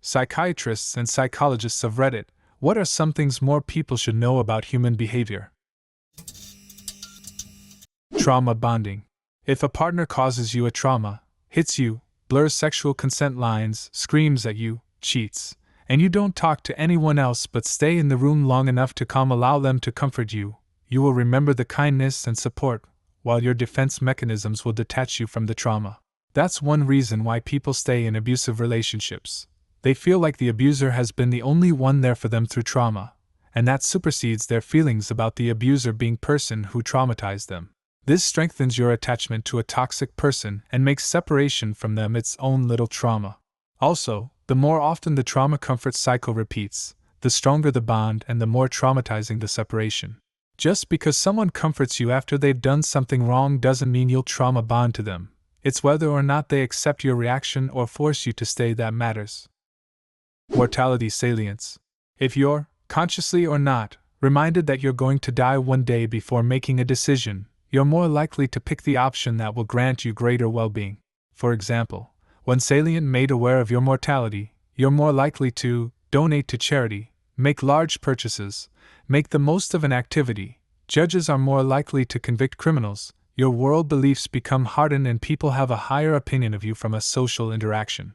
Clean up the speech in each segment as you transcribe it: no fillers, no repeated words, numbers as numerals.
Psychiatrists and psychologists of Reddit, what are some things more people should know about human behavior? Trauma bonding. If a partner causes you a trauma, hits you, blurs sexual consent lines, screams at you, cheats, and you don't talk to anyone else but stay in the room long enough to allow them to comfort you, you will remember the kindness and support, while your defense mechanisms will detach you from the trauma. That's one reason why people stay in abusive relationships. They feel like the abuser has been the only one there for them through trauma, and that supersedes their feelings about the abuser being the person who traumatized them. This strengthens your attachment to a toxic person and makes separation from them its own little trauma. Also, the more often the trauma comfort cycle repeats, the stronger the bond and the more traumatizing the separation. Just because someone comforts you after they've done something wrong doesn't mean you'll trauma bond to them. It's whether or not they accept your reaction or force you to stay that matters. Mortality salience. If you're, consciously or not, reminded that you're going to die one day before making a decision, you're more likely to pick the option that will grant you greater well-being. For example, when salient made aware of your mortality, you're more likely to donate to charity, make large purchases, make the most of an activity. Judges are more likely to convict criminals. Your world beliefs become hardened and people have a higher opinion of you from a social interaction.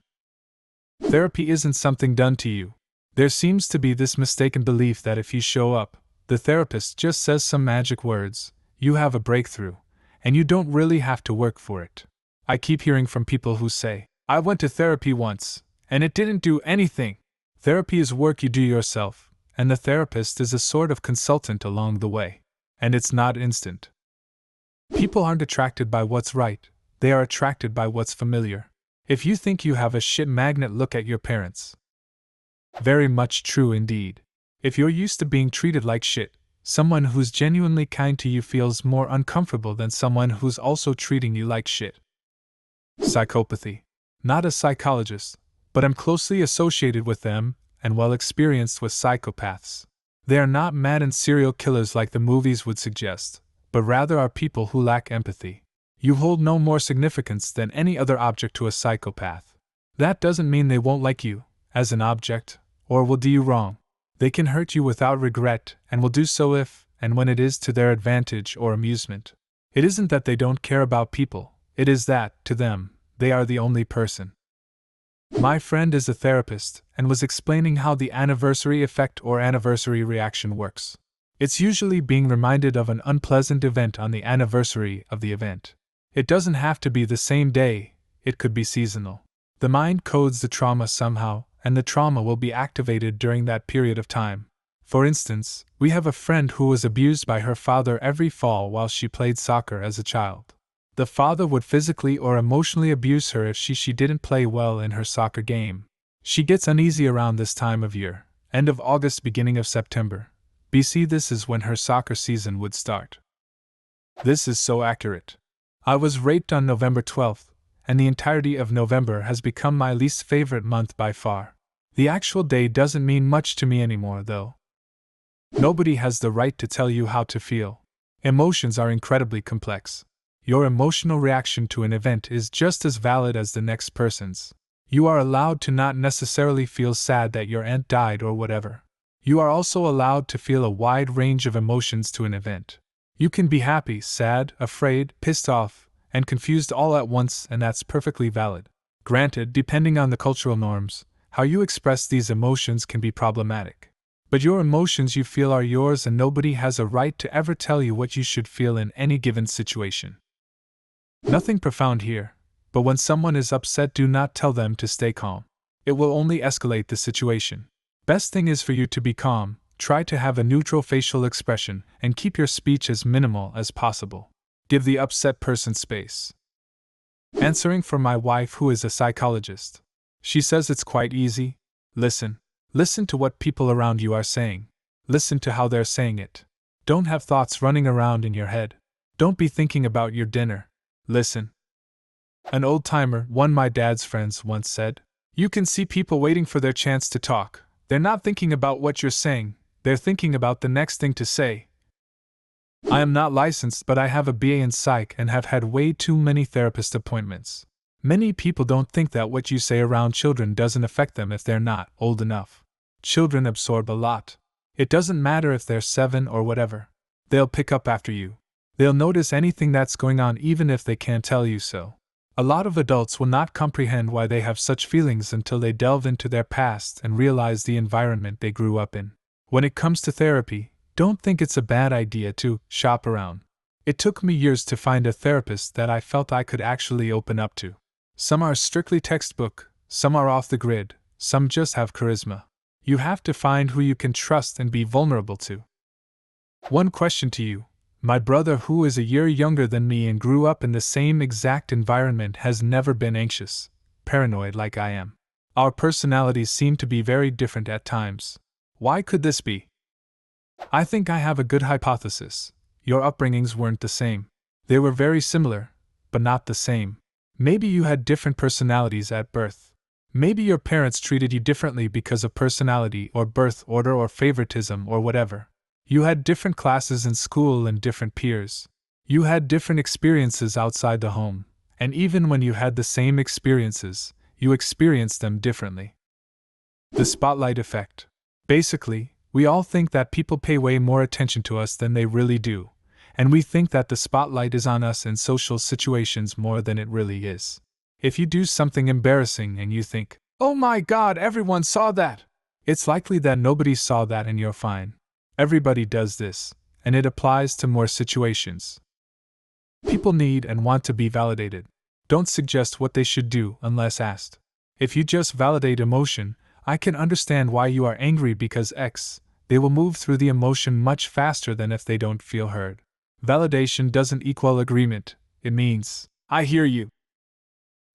Therapy isn't something done to you. There seems to be this mistaken belief that if you show up, the therapist just says some magic words, you have a breakthrough, and you don't really have to work for it. I keep hearing from people who say, I went to therapy once, and it didn't do anything. Therapy is work you do yourself, and the therapist is a sort of consultant along the way. And it's not instant. People aren't attracted by what's right, they are attracted by what's familiar. If you think you have a shit magnet, look at your parents. Very much true indeed. If you're used to being treated like shit, someone who's genuinely kind to you feels more uncomfortable than someone who's also treating you like shit. Psychopathy. Not a psychologist, but I'm closely associated with them and well experienced with psychopaths. They are not mad and serial killers like the movies would suggest, but rather are people who lack empathy. You hold no more significance than any other object to a psychopath. That doesn't mean they won't like you, as an object, or will do you wrong. They can hurt you without regret and will do so if and when it is to their advantage or amusement. It isn't that they don't care about people, it is that, to them, they are the only person. My friend is a therapist and was explaining how the anniversary effect or anniversary reaction works. It's usually being reminded of an unpleasant event on the anniversary of the event. It doesn't have to be the same day, it could be seasonal. The mind codes the trauma somehow, and the trauma will be activated during that period of time. For instance, we have a friend who was abused by her father every fall while she played soccer as a child. The father would physically or emotionally abuse her if she didn't play well in her soccer game. She gets uneasy around this time of year, end of August, beginning of September. BC, this is when her soccer season would start. This is so accurate. I was raped on November 12th, and the entirety of November has become my least favorite month by far. The actual day doesn't mean much to me anymore, though. Nobody has the right to tell you how to feel. Emotions are incredibly complex. Your emotional reaction to an event is just as valid as the next person's. You are allowed to not necessarily feel sad that your aunt died or whatever. You are also allowed to feel a wide range of emotions to an event. You can be happy, sad, afraid, pissed off, and confused all at once, and that's perfectly valid. Granted, depending on the cultural norms, how you express these emotions can be problematic. But your emotions you feel are yours, and nobody has a right to ever tell you what you should feel in any given situation. Nothing profound here, but when someone is upset, do not tell them to stay calm. It will only escalate the situation. Best thing is for you to be calm, try to have a neutral facial expression, and keep your speech as minimal as possible. Give the upset person space. Answering for my wife, who is a psychologist. She says it's quite easy. Listen. Listen to what people around you are saying. Listen to how they're saying it. Don't have thoughts running around in your head. Don't be thinking about your dinner. Listen. An old-timer, one my dad's friends, once said, "You can see people waiting for their chance to talk. They're not thinking about what you're saying, they're thinking about the next thing to say." I am not licensed, but I have a BA in psych and have had way too many therapist appointments. Many people don't think that what you say around children doesn't affect them if they're not old enough. Children absorb a lot. It doesn't matter if they're 7 or whatever. They'll pick up after you. They'll notice anything that's going on even if they can't tell you so. A lot of adults will not comprehend why they have such feelings until they delve into their past and realize the environment they grew up in. When it comes to therapy, don't think it's a bad idea to shop around. It took me years to find a therapist that I felt I could actually open up to. Some are strictly textbook, some are off the grid, some just have charisma. You have to find who you can trust and be vulnerable to. One question to you. My brother, who is a year younger than me and grew up in the same exact environment, has never been anxious, paranoid like I am. Our personalities seem to be very different at times. Why could this be? I think I have a good hypothesis. Your upbringings weren't the same. They were very similar, but not the same. Maybe you had different personalities at birth. Maybe your parents treated you differently because of personality or birth order or favoritism or whatever. You had different classes in school and different peers. You had different experiences outside the home, and even when you had the same experiences, you experienced them differently. The spotlight effect. Basically, we all think that people pay way more attention to us than they really do, and we think that the spotlight is on us in social situations more than it really is. If you do something embarrassing and you think, "Oh my God, everyone saw that," it's likely that nobody saw that and you're fine. Everybody does this, and it applies to more situations. People need and want to be validated. Don't suggest what they should do unless asked. If you just validate emotion, I can understand why you are angry because X, they will move through the emotion much faster than if they don't feel heard. Validation doesn't equal agreement. It means, I hear you.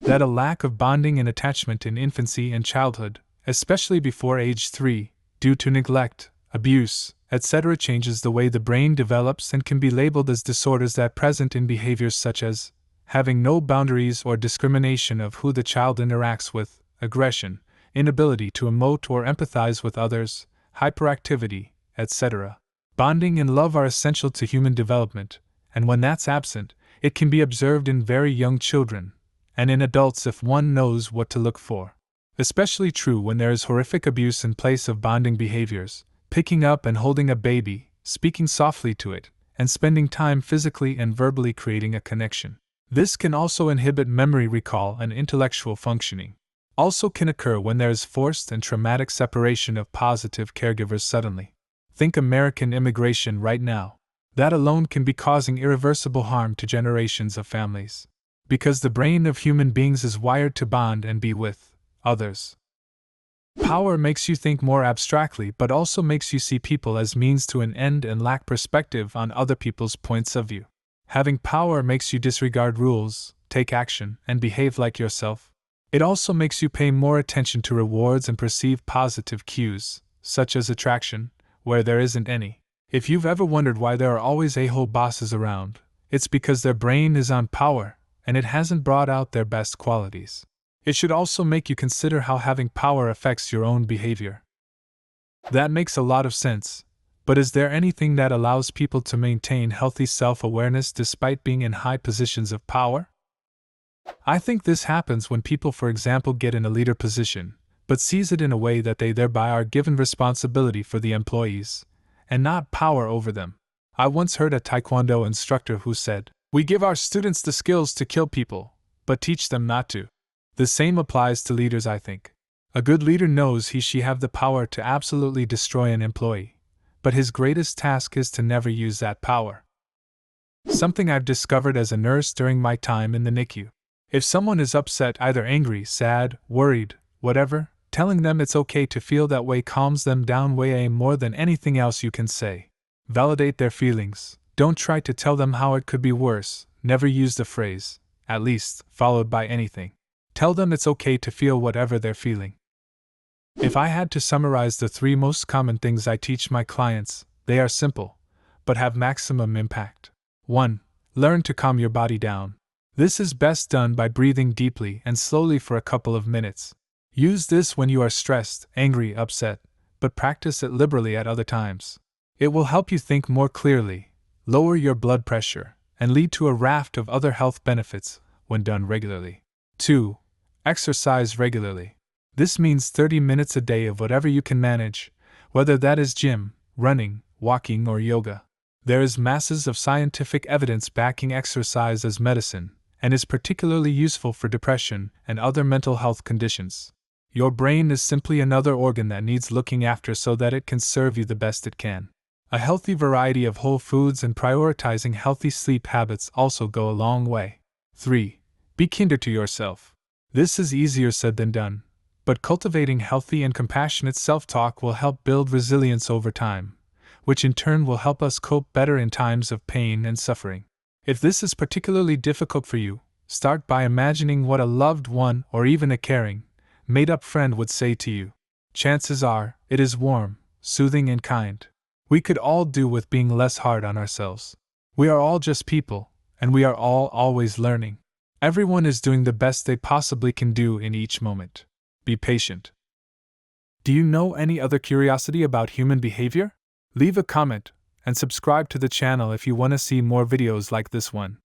That a lack of bonding and attachment in infancy and childhood, especially before age 3, due to neglect, abuse, etc., changes the way the brain develops and can be labeled as disorders that present in behaviors such as having no boundaries or discrimination of who the child interacts with, aggression, inability to emote or empathize with others, hyperactivity, etc. Bonding and love are essential to human development, and when that's absent, it can be observed in very young children, and in adults if one knows what to look for. Especially true when there is horrific abuse in place of bonding behaviors, picking up and holding a baby, speaking softly to it, and spending time physically and verbally creating a connection. This can also inhibit memory recall and intellectual functioning. Also can occur when there is forced and traumatic separation of positive caregivers suddenly. Think American immigration right now. That alone can be causing irreversible harm to generations of families. Because the brain of human beings is wired to bond and be with others. Power makes you think more abstractly but also makes you see people as means to an end and lack perspective on other people's points of view. Having power makes you disregard rules, take action, and behave like yourself. It also makes you pay more attention to rewards and perceive positive cues, such as attraction, where there isn't any. If you've ever wondered why there are always a-hole bosses around, it's because their brain is on power, and it hasn't brought out their best qualities. It should also make you consider how having power affects your own behavior. That makes a lot of sense, but is there anything that allows people to maintain healthy self-awareness despite being in high positions of power? I think this happens when people, for example, get in a leader position, but sees it in a way that they thereby are given responsibility for the employees, and not power over them. I once heard a Taekwondo instructor who said, "We give our students the skills to kill people, but teach them not to." The same applies to leaders, I think. A good leader knows he/she have the power to absolutely destroy an employee, but his greatest task is to never use that power. Something I've discovered as a nurse during my time in the NICU. If someone is upset, either angry, sad, worried, whatever, telling them it's okay to feel that way calms them down way more than anything else you can say. Validate their feelings. Don't try to tell them how it could be worse. Never use the phrase, "at least," followed by anything. Tell them it's okay to feel whatever they're feeling. If I had to summarize the 3 most common things I teach my clients, they are simple, but have maximum impact. 1. Learn to calm your body down. This is best done by breathing deeply and slowly for a couple of minutes. Use this when you are stressed, angry, upset, but practice it liberally at other times. It will help you think more clearly, lower your blood pressure, and lead to a raft of other health benefits when done regularly. 2. Exercise regularly. This means 30 minutes a day of whatever you can manage, whether that is gym, running, walking, or yoga. There is masses of scientific evidence backing exercise as medicine, and is particularly useful for depression and other mental health conditions. Your brain is simply another organ that needs looking after so that it can serve you the best it can. A healthy variety of whole foods and prioritizing healthy sleep habits also go a long way. 3. Be kinder to yourself. This is easier said than done, but cultivating healthy and compassionate self-talk will help build resilience over time, which in turn will help us cope better in times of pain and suffering. If this is particularly difficult for you, start by imagining what a loved one or even a caring, made-up friend would say to you. Chances are, it is warm, soothing, and kind. We could all do with being less hard on ourselves. We are all just people, and we are all always learning. Everyone is doing the best they possibly can do in each moment. Be patient. Do you know any other curiosity about human behavior? Leave a comment and subscribe to the channel if you want to see more videos like this one.